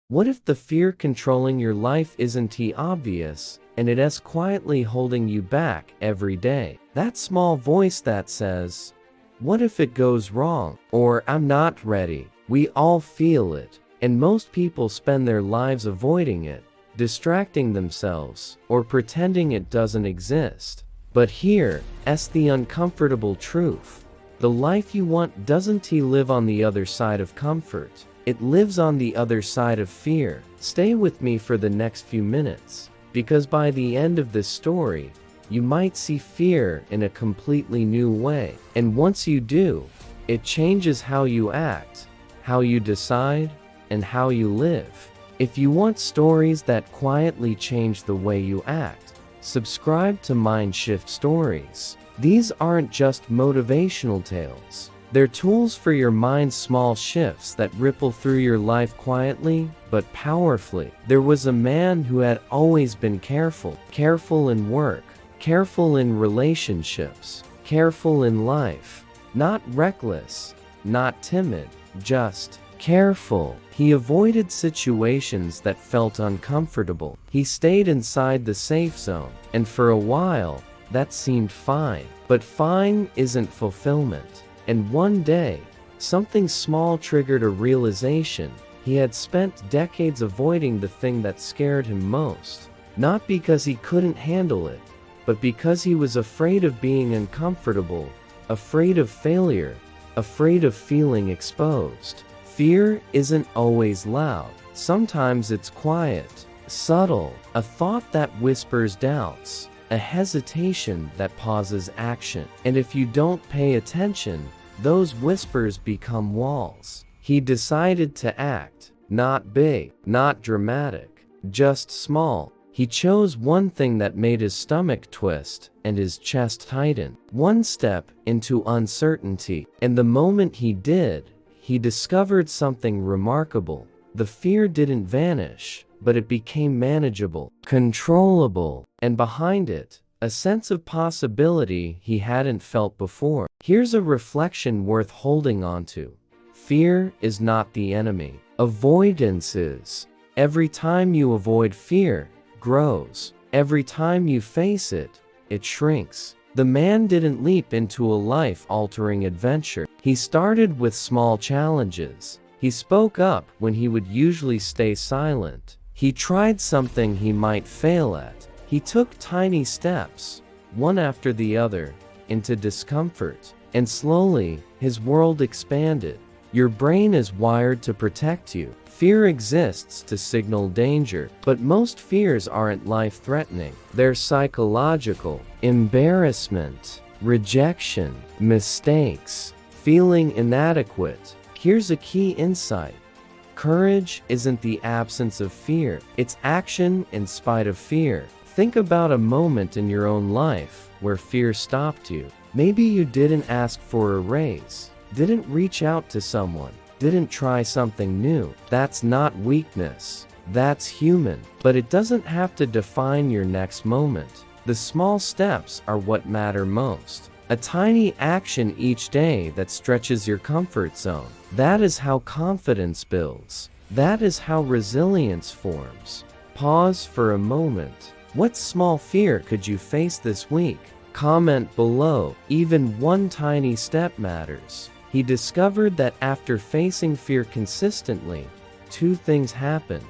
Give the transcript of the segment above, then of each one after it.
What if the fear controlling your life isn't obvious, and it's quietly holding you back every day? That small voice that says, "What if it goes wrong?" or "I'm not ready." We all feel it, and most people spend their lives avoiding it, distracting themselves, or pretending it doesn't exist. But here's the uncomfortable truth. The life you want doesn't live on the other side of comfort. It lives on the other side of fear. Stay with me for the next few minutes, because by the end of this story, you might see fear in a completely new way. And once you do, it changes how you act, how you decide, and how you live. If you want stories that quietly change the way you act, subscribe to Mind Shift Stories. These aren't just motivational tales. They're tools for your mind's small shifts that ripple through your life quietly but powerfully. There was a man who had always been careful. Careful in work, careful in relationships, careful in life. Not reckless, not timid, just careful. He avoided situations that felt uncomfortable. He stayed inside the safe zone, and for a while, that seemed fine. But fine isn't fulfillment. And one day, something small triggered a realization. He had spent decades avoiding the thing that scared him most. Not because he couldn't handle it, but because he was afraid of being uncomfortable, afraid of failure, afraid of feeling exposed. Fear isn't always loud. Sometimes it's quiet, subtle, a thought that whispers doubts, a hesitation that pauses action. And if you don't pay attention, those whispers become walls. He decided to act, not big, not dramatic, just small. He chose one thing that made his stomach twist and his chest tighten. One step into uncertainty. And the moment he did, he discovered something remarkable. The fear didn't vanish, but it became manageable, controllable, and behind it, a sense of possibility he hadn't felt before. Here's a reflection worth holding onto. Fear is not the enemy. Avoidance is. Every time you avoid fear, grows. Every time you face it, it shrinks. The man didn't leap into a life-altering adventure. He started with small challenges. He spoke up when he would usually stay silent. He tried something he might fail at. He took tiny steps, one after the other, into discomfort. And slowly, his world expanded. Your brain is wired to protect you. Fear exists to signal danger, but most fears aren't life-threatening. They're psychological. Embarrassment, rejection, mistakes, feeling inadequate. Here's a key insight. Courage isn't the absence of fear. It's action in spite of fear. Think about a moment in your own life where fear stopped you. Maybe you didn't ask for a raise, didn't reach out to someone, didn't try something new. That's not weakness. That's human. But it doesn't have to define your next moment. The small steps are what matter most. A tiny action each day that stretches your comfort zone. That is how confidence builds. That is how resilience forms. Pause for a moment. What small fear could you face this week? Comment below. Even one tiny step matters. He discovered that after facing fear consistently, two things happened.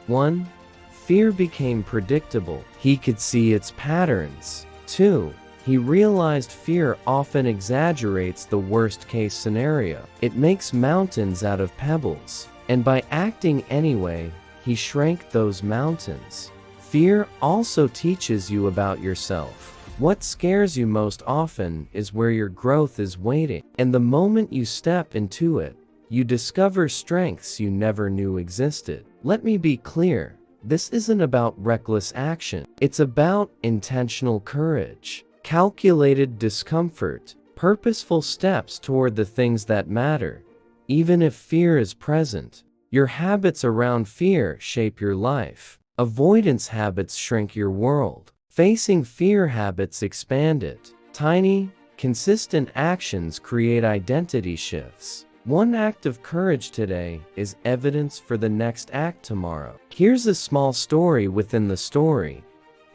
1. Fear became predictable. He could see its patterns. 2. He realized fear often exaggerates the worst-case scenario. It makes mountains out of pebbles. And by acting anyway, he shrank those mountains. Fear also teaches you about yourself. What scares you most often is where your growth is waiting. And the moment you step into it, you discover strengths you never knew existed. Let me be clear, this isn't about reckless action. It's about intentional courage, calculated discomfort, purposeful steps toward the things that matter, even if fear is present. Your habits around fear shape your life. Avoidance habits shrink your world. Facing fear habits expand it. Tiny, consistent actions create identity shifts. One act of courage today is evidence for the next act tomorrow. Here's a small story within the story.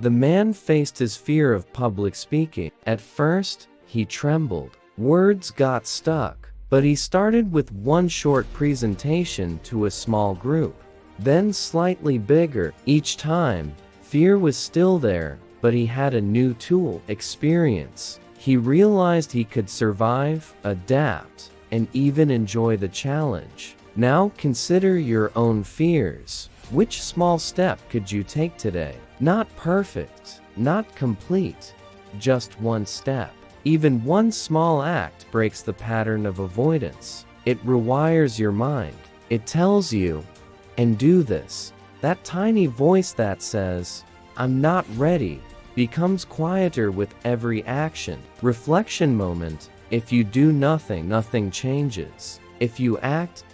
The man faced his fear of public speaking. At first, he trembled. Words got stuck. But he started with one short presentation to a small group. Then slightly bigger. Each time, fear was still there, but he had a new tool, experience. He realized he could survive, adapt, and even enjoy the challenge. Now consider your own fears. Which small step could you take today? Not perfect, not complete, just one step. Even one small act breaks the pattern of avoidance. It rewires your mind. It tells you, and do this. That tiny voice that says, I'm not ready, becomes quieter with every action. Reflection moment. If you do nothing, nothing changes. If you act,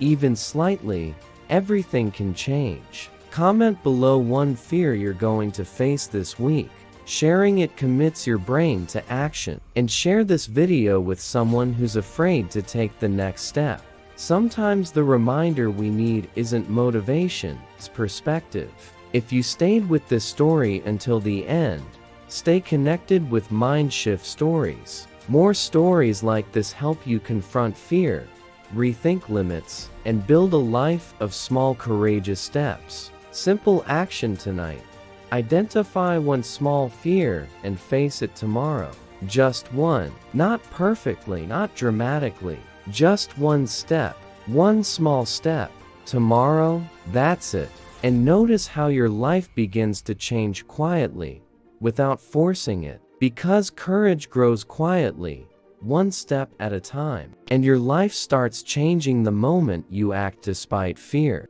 even slightly, everything can change. Comment below one fear you're going to face this week. Sharing it commits your brain to action. And share this video with someone who's afraid to take the next step. Sometimes the reminder we need isn't motivation, it's perspective. If you stayed with this story until the end, stay connected with Mindshift Stories. More stories like this help you confront fear, rethink limits, and build a life of small courageous steps. Simple action tonight. Identify one small fear and face it tomorrow. Just one. Not perfectly, not dramatically. Just one step. One small step. Tomorrow, that's it. And notice how your life begins to change quietly, without forcing it. Because courage grows quietly, one step at a time. And your life starts changing the moment you act despite fear.